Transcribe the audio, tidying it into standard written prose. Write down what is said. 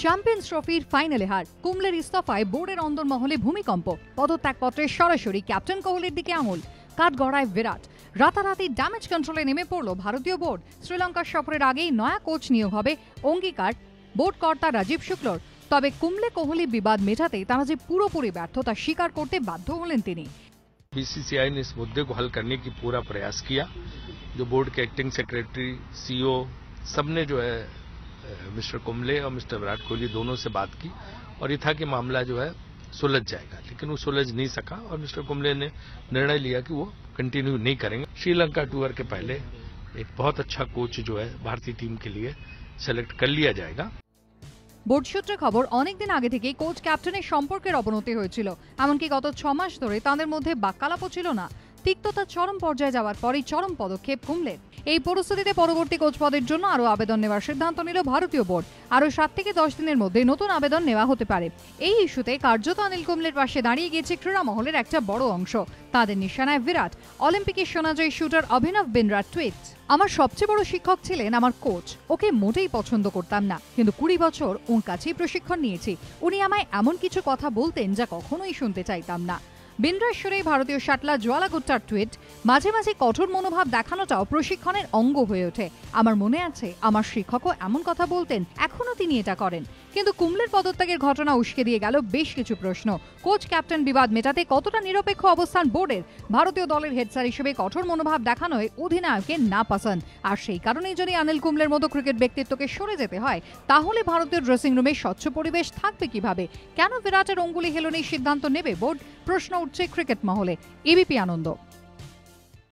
Champions ট্রফির ফাইনালে হার, কুম্বলের ইস্তফায় বোর্ডের অন্দরমহলে ভূমিকম্প, পদত্যাগপত্রে সরাসরি ক্যাপ্টেন কোহলির দিকে আঙুল, কাঠগড়ায় বিরাট, রাতারাতি ড্যামেজ কন্ট্রোলে নেমে পড়ল ভারতীয় বোর্ড। শ্রীলঙ্কার সফরের আগেই নয়া কোচ নিয়োগ হবে অঙ্গীকার বোর্ড কর্তা রাজীব শুক্লর। তবে কুম্বলে কোহলি বিবাদ মেটাতে তারা যে পুরোপুরি ব্যর্থতা স্বীকার করতে বাধ্য হলেন তিনি। बीसीसीआई ने इस मुद्दे को हल करने की पूरा प्रयास किया। जो बोर्ड के एक्टिंग सेक्रेटरी, सीईओ सबने जो है मिस्टर कुंबले और मिस्टर विराट कोहली दोनों से बात की और ये था कि मामला जो है सुलझ जाएगा, लेकिन वो सुलझ नहीं सका और मिस्टर कुंबले ने निर्णय लिया कि वो कंटिन्यू नहीं करेंगे। श्रीलंका टूर के पहले एक बहुत अच्छा कोच जो है भारतीय टीम के लिए सेलेक्ट कर लिया जाएगा। বোর্ড সূত্রে খবর, অনেকদিন আগে থেকেই কোচ ক্যাপ্টেনের সম্পর্কের অবনতি হয়েছিল। এমনকি গত 6 মাস ধরে তাদের মধ্যে বাক্যালাপও ছিল না। তিক্ততা চরম পর্যায়ে যাওয়ার পরই চরম পদক্ষেপ কুম্বলের। এই পরিস্থিতিতে পরবর্তী কোচ পদের জন্য আরও আবেদন নেওয়ার সিদ্ধান্ত নিল ভারতীয় বোর্ড। আরও 7 থেকে 10 দিনের মধ্যে নতুন আবেদন নেওয়া হতে পারে। এই ইস্যুতে কার্যত অনিল কুম্বলের পাশে দাঁড়িয়ে গিয়েছে ক্রীড়া মহলের একটা বড় অংশ। তাদের নিশানায় বিরাট। অলিম্পিকের সোনাজয়ী শুটার অভিনব বিন্দ্রার টুইট, আমার সবচেয়ে বড় শিক্ষক ছিলেন আমার কোচ। ওকে মোটেই পছন্দ করতাম না, কিন্তু 20 বছর ওর কাছেই প্রশিক্ষণ নিয়েছি। উনি আমায় এমন কিছু কথা বলতেন যা কখনোই শুনতে চাইতাম না। বিন্দ্রাশ্বরেই ভারতীয় শাটলার জ্বালা গুট্টার টুইট, মাঝে মাঝে কঠোর মনোভাব দেখানোটাও প্রশিক্ষণের অঙ্গ হয়ে ওঠে। আমার মনে আছে আমার শিক্ষকও এমন কথা বলতেন, এখনো তিনি এটা করেন। কিন্তু কুম্বলের পদত্যাগের ঘটনা উস্কে দিয়ে গেল বেশ কিছু প্রশ্ন। কোচ ক্যাপ্টেন বিবাদ মেটাতে কতটা নিরপেক্ষ অবস্থান বোর্ডের? ভারতীয় দলের হেড স্যার হিসেবে কঠোর মনোভাব দেখানোয় অধিনায়কের না পছন্দ। আর সেই কারণেই যদি অনিল কুম্বলের মতো ক্রিকেট ব্যক্তিত্বকে সরে যেতে হয়, তাহলে ভারতীয় ড্রেসিং রুমে স্বচ্ছ পরিবেশ থাকবে কিভাবে? কেন বিরাটের অঙ্গুলি হেলনের সিদ্ধান্ত নেবে বোর্ড? প্রশ্ন উঠছে ক্রিকেট মহলে। এবিপি আনন্দ।